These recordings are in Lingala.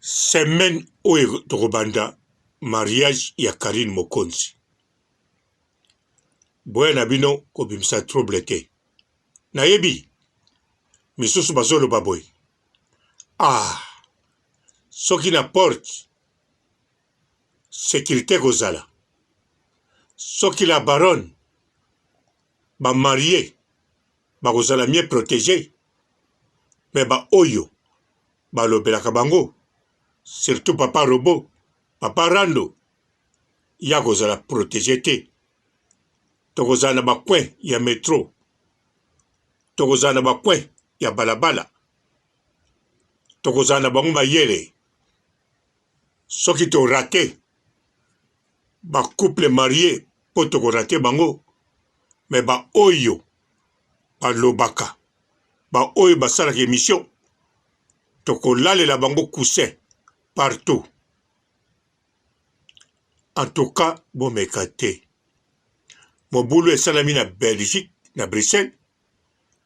Semaine oyo tokobanda mariage ya Karine Mokonzi. Boya na bino kobimisa trouble te. Nayebi misusu bazoloba boy. Soki na porte sécurité kozala. Soki la baronne ba marié ba kozala mieux protégé. Mais ba oyo ba lobelaka bango. Surtout papa Robo, papa Rando, ya kozala protégé te. Tokozala na bakwen ya métro. Tokozala na bakwen ya balabala. Tokozala na bango mayele. Soki to raté, ba couple marié po toko raté bango. Mais ba oyo, ba lobaka, ba oyo basalaka émission. Toko lale la bango coussin. Partout. En tout cas, bon mekate. Mon boulot est salami na Belgique, na Bruxelles,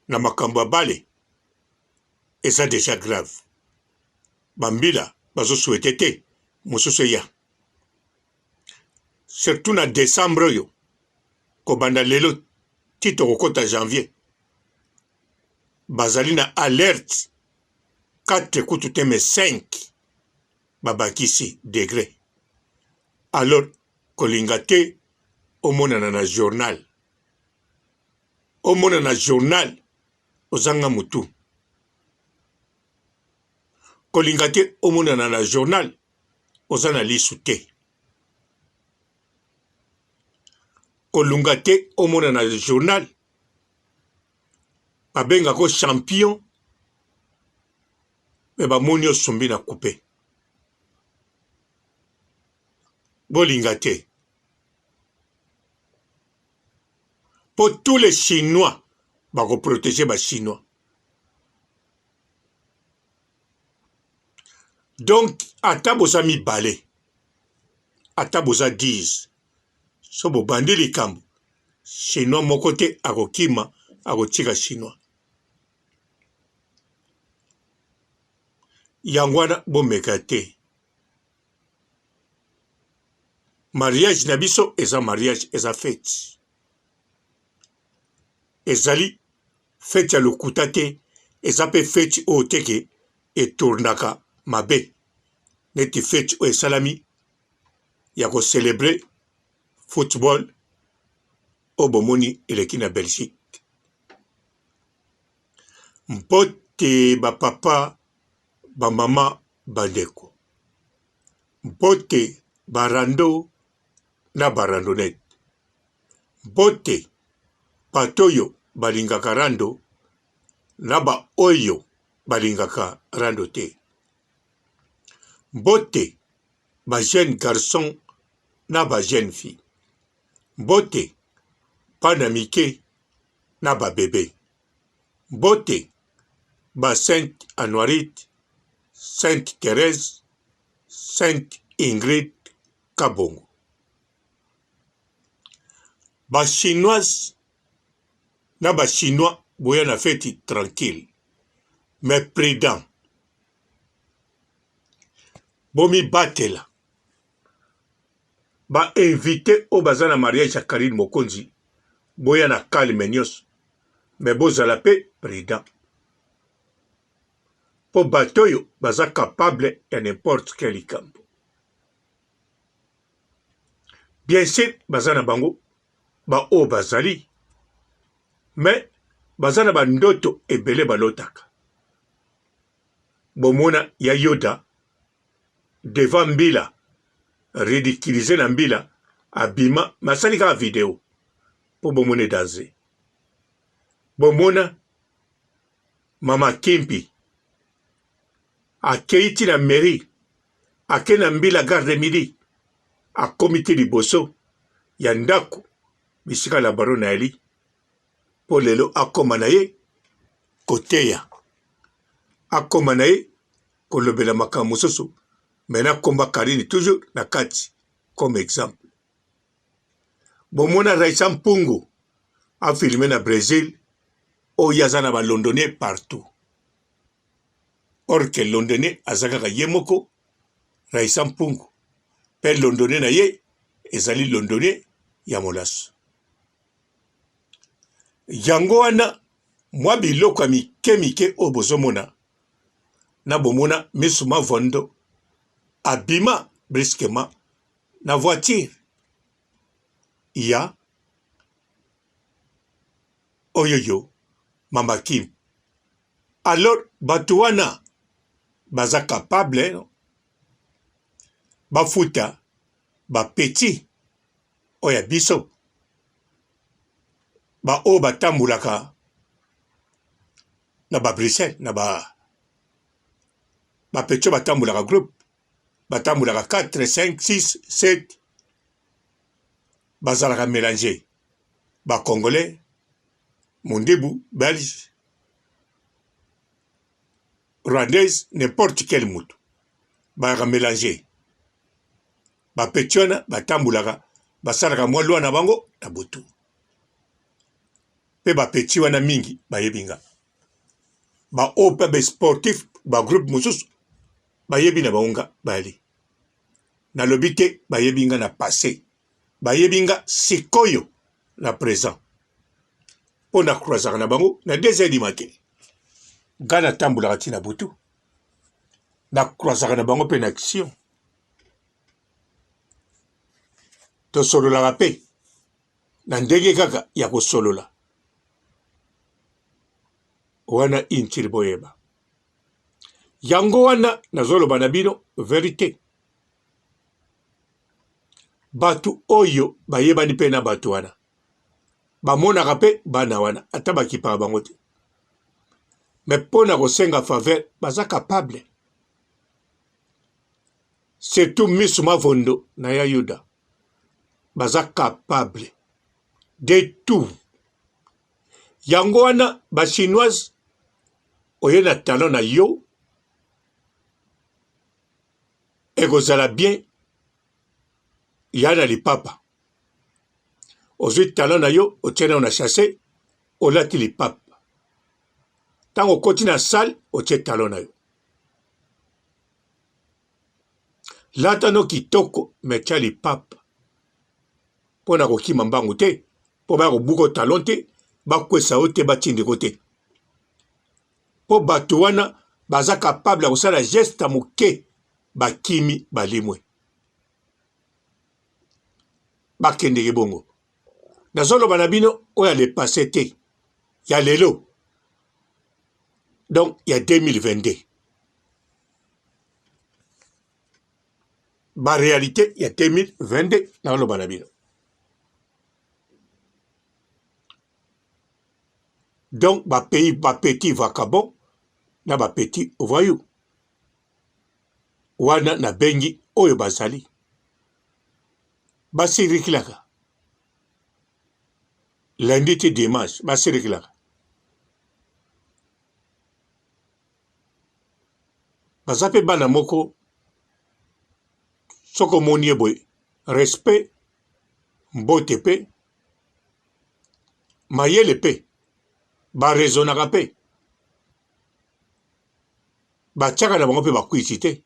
na makambo bale. Et ça déjà grave. Bambila, bazo souhaité te, mosusu ya. Surtout na décembre yo. Kobanda lelo, tito kokota janvier. Bazali na alerte. 4 kutu teme 5. Babakisi degré. Alors, kolingate, omonana na journal. Omonana na journal, ozanga mutu. Kolingate, omonana na journal, ozana lisute. Kolungate, omonana na journal, babenga ko champion, me bamonio sumbi na coupe. Bolingate. Pour tous les Chinois, bako protéger les Chinois. Donc, atabosa mi balé. Atabosa 10. Sobo bandi likambo. Chinois mon côté akokima, akotika Chinois. Yangwana bomekate. Mariage nabiso eza mariage eza fête. Ezali fête ya lokuta te eza pe fête o teke et tournaka mabe. Neti fête o esalami ya ko célébrer football au bomoni eleki na Belgique. Mpote ba papa ba mama bandeko. Mpote barando na barandonet. Bote patoyo balingaka rando na ba oyo balingaka rando te. Bote ba jeune garçon na ba jeune fille. Bote panamike na ba bébé. Bote ba Sainte Anoirite, Sainte Thérèse, Sainte Ingrid Kabongo. Ba chinoise na ba chinois boya na fête tranquille mais prudent. Bomi batela. Ba invité au bazana mariage à Karine Mokonzi boya na calme nyos mais bozala pe prudent. Po batoyo baza capable à n'importe quel campo. Bien sûr bazana bango ba o bazali mais bazana ba ndoto ebele balotaka. Bomona ya Yoda devant Mbila ridiculiser na Mbila abima masalika vidéo po bomone daze. Bomona mama Kimpi akeiti na mairie akena Mbila garde midi a comité liboso ya ndako bisika la baron na eli po lelo akoma na ye koteya akoma na ye kolobela makambo mosusu mena komba Karine toujours na kati comme exemple. Bomona Raisa Mpungu a filmé na Brésil o yazana ba londonais partout. Or que londonais azakaka yemoko Raissa Mpungu pe londonien na ye ezali londonien ya molaso. Yango wana mwa biloko ya mike oyo bozomona na bomona Misuma Vondo abima brusquement na voiture ya oyoyo Mama Kim. Alors bato wana baza capable bafuta bapeti oya biso ba o batambulaka na ba Bruxelles na ba peti batambulaka groupe batambulaka 4 5 6 7 bazalaka mélanger ba congolais mondebu belge rwandaise n'importe quel mutu bayaka mélanger bapeti wana batambulaka basalaka mwa lwa na bango na butu pe bapeti wana mingi bayebinga ba ope be sportif ba groupe mosusu bayebi na baunga bali na lobite bayebinga na passé bayebinga sikoyo na présent on a croisé na bango na 2h du matin gana tambulaka tina butu na croisé na bango pe na action to solola pe na ndenge kaka ya kosolola wana intiri boyeba yango wana nazoloba na bino vérité batu oyo bayebani pe na batu wana bamonaka pe bana wana ata bakipaka bango te me mpona kosenga faveur baza capable surtout Misuma Vondo na ya Yuda baza capable de tout yango wana ba chinoise oye na talon na yo ekozala bien yana lipapa ozwi talon na yo otiena na chasse olati lipapa tango okoti na salle otie talon na yo latano kitoko metia lipapa mpona kokima mbangu te mpo baya kobuka talon te bakwesa yo te batindiko te mpo bato wana baza capable ya kosala geste moke bakimi balimwe bakendeke bongo nazoloba na bino oyo alepase te ya lelo donc ya 2022 baréalité ya 2022 nazoloba na bino donc bapays bapeti vacabon na bapeti voyou wana na bengi oyo bazali basirikilaka lundi ti dimanche basirikilaka baza mpe bana moko soki omoni ye boye respect mbote mpe mayele mpe barezonaka mpe batiaka na bango mpe bakwisi te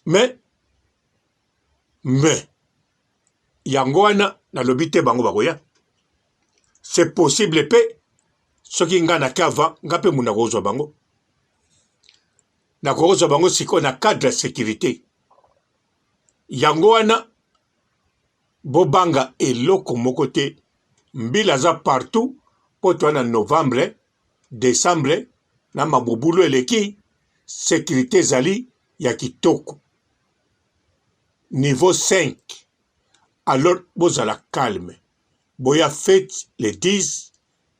me yango wana nalobi te bango bakoya c'est possible mpe soki nga nake ava nga mpe muna kozwa bango nakozwa bango sikoyo na cadre ya sécurité yango wana bobanga eloko moko te mbila aza partout mpo toa novembre décembre na mabubulu eleki sécurité ezali ya kitoko niveau 5 alors bozala calme boya fête le 10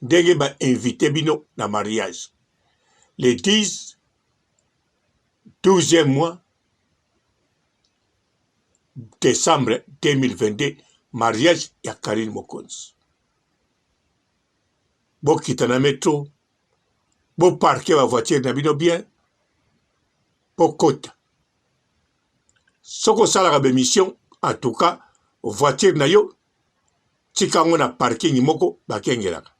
ndenge bainvite bino na mariage le 10 12e mois décembre 2022 mariage ya Karine Mokonzi bokita na metro boparke ba voiture na bino bien pokota soko osalaka bémission en tout cas voiture na yo tika yango na parking moko bakengelaka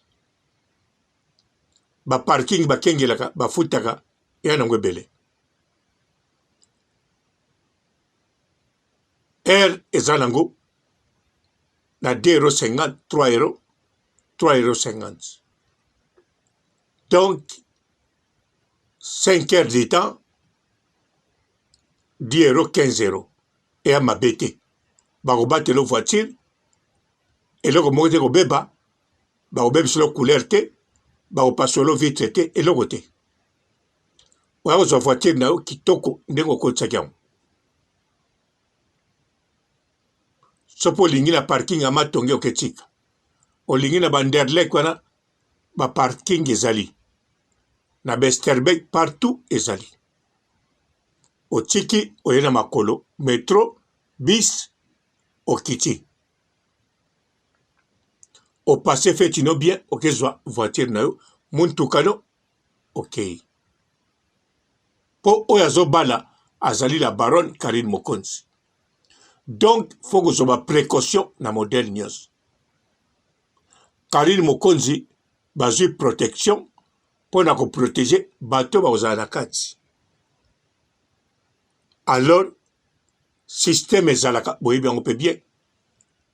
baparking bakengelaka bafutaka eya nango ebele R eza nango na 2,50 €, 3 €, 3,50 €. Donc, 5 heures de temps, 10 €, 15 €. Et à ma bête, barobattre la voiture, et là, comme on dit, beba, barobeb sur la couleur te, baropasse sur la vitre te, et le côté. Ou alors, la voiture n'a eu qui toko, n'engo kote sakiam. Sopo lingi na parking ama tonge o ketika. O lingi na banderlek wana, ba parking ezali. Na Besterbeek partout ezali. O tiki, o yena makolo, métro, bis, o kiti. O passé fait ino bien, o kezwa voiture na yo, muntukano, ok. Po oyazo bala, azali la baronne Karine Mokonzi. Donc, faut que je précaution na modèle nyos. Karine Mokonzi, bazui protection, pour na ko protéger, bateau ba ozala na kati. Alors, système ezalaka, boye bien, on peut bien.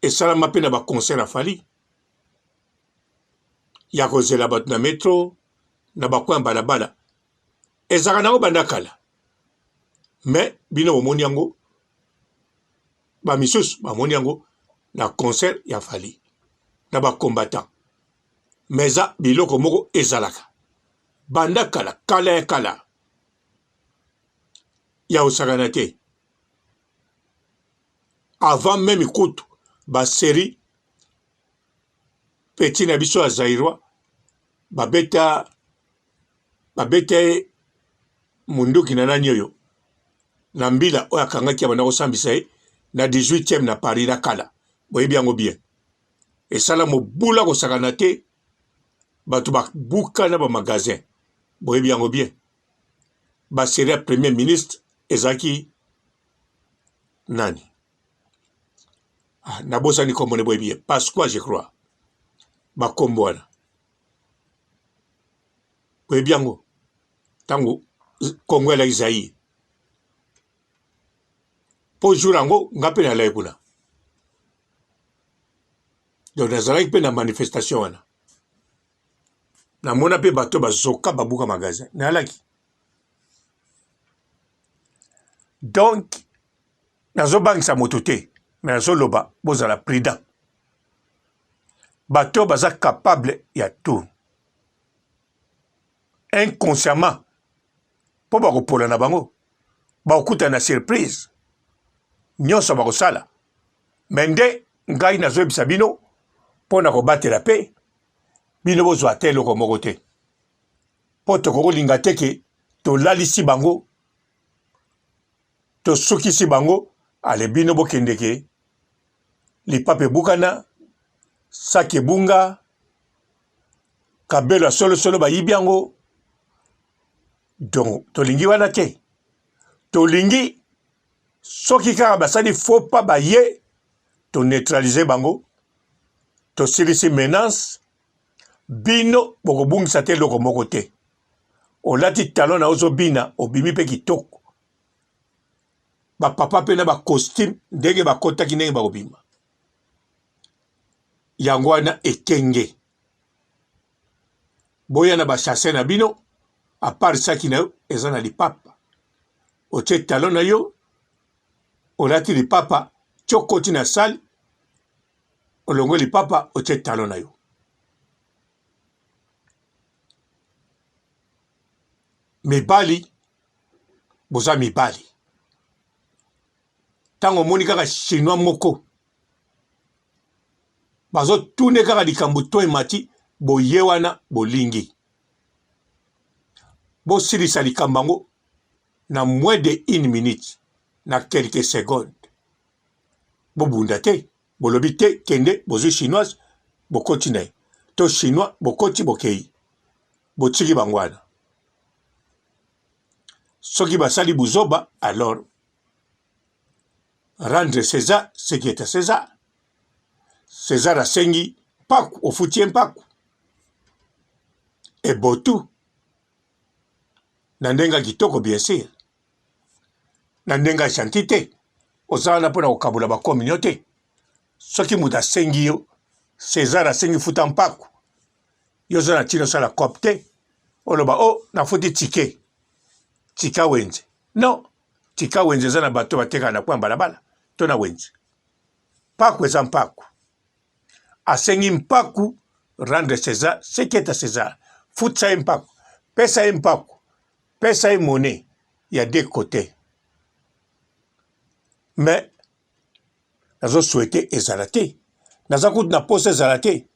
Et ça la mappe na ba concert a fali. Ya kozela bat na métro, na ba coin balabala. Ezaka na bandakala. Mais, bino omoni yango, ba misus, ba moni yango, na concert ya fali. Na ba combattant. Mais za biloko moko ezalaka. Bandakala, kala. Ya osakana te. Avant même ikutu, ba série, petit na biso ya Zaïrois, babeta munduki na nani oyo. Na mbila oya kangaki ya banda kosambisa ye, na 18e na Paris na kala. Boyebi yango bien. Et sala mobula kosakana te, batu babuka na ba magasin. Boyebi yango bien. Ba série premier ministre, ezaki nani? Nabosa ni kombo ne boyebi ye. Pasqua, je crois. Ba kombo wana. Boyebi yango. Tango, Kongo la Isaïe. Po jour yango, ngape na lai kuna. Donc, nazalaki pe na manifestation wana. Na mona pe bato bazoka babuka magasin. Na alaki. Donc, nazo bangisa moto te. Mais nazo loba, bozala prudent. Bato baza capable ya tout. Inconsciemment, po bakopola na bango, bakokuta na surprise. Nyonso bakosala. Mende, ngai nazoyebisa bino, po na kobatela pe, bino bozwa te eloko moko te. Po tokokolinga te ke tolalisi bango, tosukisi bango, ale bino bokende ke, lipape bukana, sake bunga, kabelo solo bayibi yango. Donc, tolingi wana te. Tolingi, soki kaka basali faut pas baye, to neutraliser bango, to silisi menace, bino bokobungisa te loko moko te. Olati talon na ozo bina, obimi pe kitoko. Ba papa pe na ba costume, ndenge ba kotaki ndenge ba obima. Yango wana ekenge. Boya na ba chasse na bino, à part ça qui na yo, eza na lipapa. Otie talon na yo, olati lipapa, chokoti na sale, olongo lipapa, otie talon na yo. Mibali, boza mibali. Tango moni kaka chinois moko, bazo tune kaka likambo to emati, boye wana bolingi. Bo silisa likambango na moins de 1 minute, na quelques secondes. Bo bunda te, bo lobi te, kende, bozo chinoise, bo continue. To chinois, bo koti bokei. Bo tiki bangwana. Soki basali buzoba, alors, rendre César ce qui est à César. César a sengi, paku, au foutien paku. Et botu. Nandenga kitoko bien sûr. Nandenga chantite. ozana pona okabula ba communauté soki muta sengi yo César asengi futa mpaku yo zana tino sala copte oloba na futi tike tika wenze non tika wenze zana bato bateka na kwa balabala to na wenze paku eza mpaku asengi mpaku rendre César ce qui est à César futsa mpaku pesa mpaku pesa monnaie il y a deux côtés mais nazo souhaiter ezalate naza kutu na poste ezalate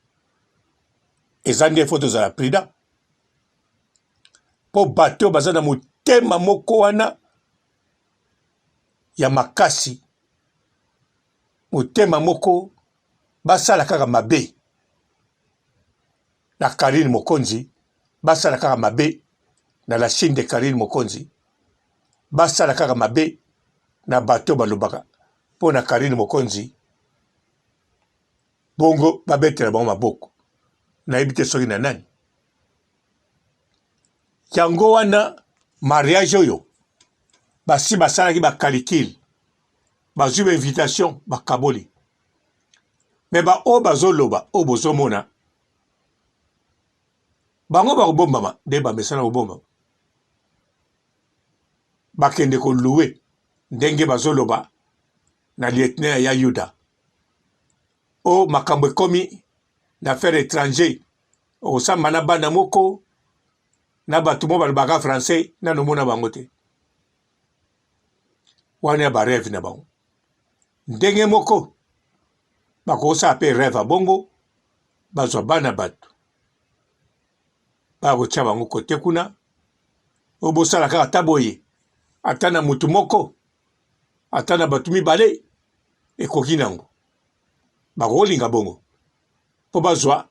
ezandi photo za la prida po bato baza na motema moko wana ya makasi motema moko basala kaka mabe na Karine Mokonzi basala kaka mabe na la Chine de Karine Mokonzi basala kaka mabe na bato balobaka po na Karine Mokonzi bongo babetela bango maboko nayebi te soki na nani yango wana mariage oyo basi basalaki bakalikile bazwi bainvitation bakaboli me baoyo bazoloba oyo bozomona bango bakobombama nde bamesana kobombama bakende koluwe ndenge bazoloba na lieutenant ya Yuda makambo ekomi na affaire étranger osamba na bana moko na bato mo balobaka français nano mona bango te wana ya bareve na bango ndenge moko bakosala mpe rêve bongo bazwa bana bato bakotia bango kote kuna oyo bosala kaka ata boye ata na mutu moko ata na bato mibale ekoki nango bakolinga bongo po bazwa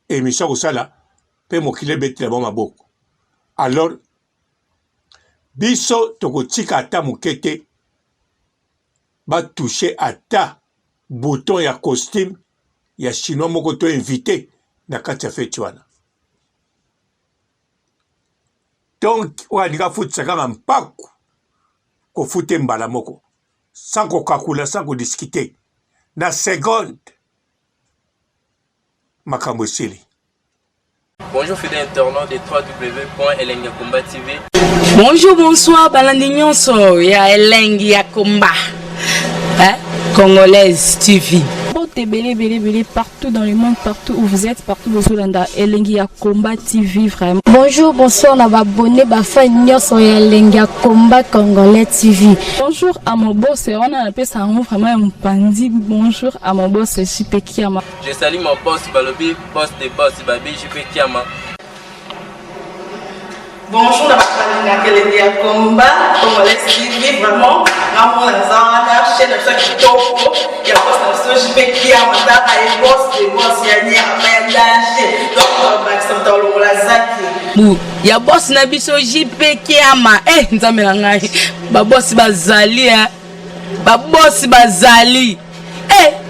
émission kosala mpe mokili ebetela bango maboko alors biso tokotika ata moke te batouche ata bouton ya costume ya chinois moko to invité na kati ya feti wana donc oyo alinga futisa kaka mpaku kofute mbala moko sans kokakula sans kodiscuter na seconde makambo esili. Bonjour fidèles internautes de www.elengiakomba TV. Bonjour, bonsoir, balandi nyonso ya Elengi ya Komba. Congolaise TV. Belé partout dans le monde, partout où vous êtes, partout où vous êtes, Elengi ya Komba TV vraiment. Bonjour, bonsoir, on a abonné bafa nyonso ya Elengi ya Komba Congolais TV. Bonjour à mon boss, on a appelé ça vraiment un pandi. Bonjour à mon boss, JP Kiama. Je salue mon boss Balobi, boss des boss Babi, JP Kiama. Bonjour, la Elengi ya Komba Congolais TV vraiment. Ramon Zana, chaîne de ça qui topo, il y a pas de JP Kiama, et boss des boss, il y a ni à danger. Donc on va s'entendre la zaki. Ya boss na biso JP Kiama nzambe na ngai ba boss bazali ba boss bazali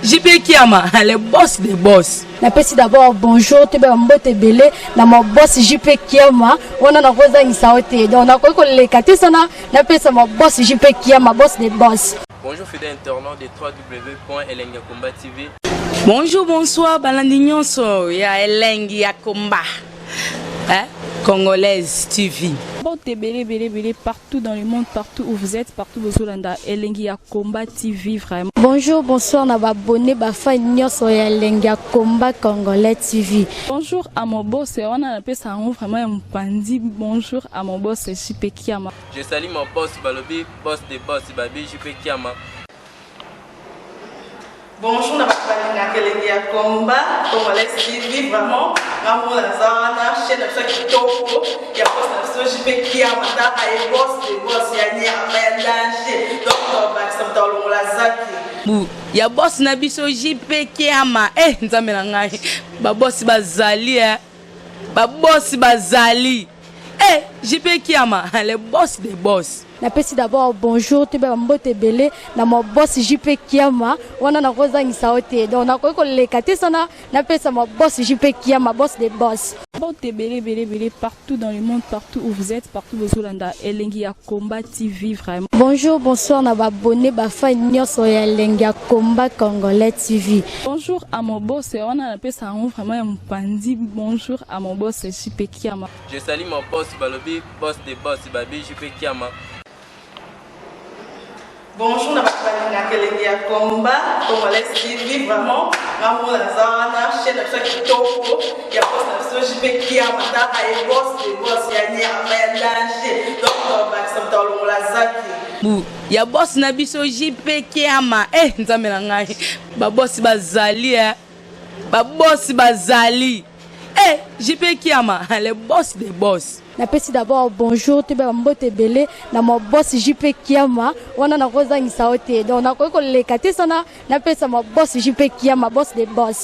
JP Kiama le boss des boss. Napesi d'abord bonjour te ba mbote belé na mo boss JP Kiama on a roza ngisaote donc na ko le katisa na pesa mo boss JP Kiama boss des boss. Bonjour fidèles internautes de www.elengiakomba TV. Bonjour bonsoir balandi nyonso ya Elengi ya Komba. Congolaise TV. Belé partout dans le monde, partout où vous êtes, partout où vous êtes, Elengi ya Komba TV vraiment. Bonjour, bonsoir, on a abonné bafa nyonso ya Elengi ya Komba Congolais TV. Bonjour à mon boss, on a appelé ça vraiment un pandi. Bonjour à mon boss JP Kiama. Je salue mon boss Balobi, boss des boss Babi, JP Kiama. Bonjour, la Elengi ya Komba Congolais TV vraiment. Ramon Zana, chaîne de ça qui topo, il y a pas de JP Kiama, et boss des boss, il y a ni à danger. Donc on va s'entendre la zaki. Ya boss na biso JP Kiama nzambe na ngai ba boss bazali ba boss bazali JP Kiama le boss des boss. napesi d'abord bonjour to be mbote belé na mo boss JP Kiama wana na kozangisa ote donc nakoki koleka te sana napesa mo boss JP Kiama boss des boss. Mbote belé partout dans le monde, partout où vous êtes, partout où vous êtes, elengi ya combat TV vraiment. Bonjour, bonsoir na babonné ba fan nyonso ya elengi ya combat congolais TV. Bonjour à mon boss, on a appelé ça vraiment un pandi. Bonjour à mon boss JP Kiama. Je salue mon boss Balobi, boss des boss Babi JP Kiama. Bonjour, na bakalina kelengi ya combat congolais TV vraiment ngamu na zana chaîne na chaque kitoko ya boss na so JP Kiama ta ay boss de boss ya ni ama danger donc ba samta longola zaki bu ya boss na biso JP Kiama nzambe na ngai ba boss bazali ba boss bazali JP Kiama le boss des boss. Napesi d'abord bonjour to be mbote belé na mo boss JP Kiama wana na kozangisa ote donc nakoki koleka te sana napesa mo boss JP Kiama boss des boss.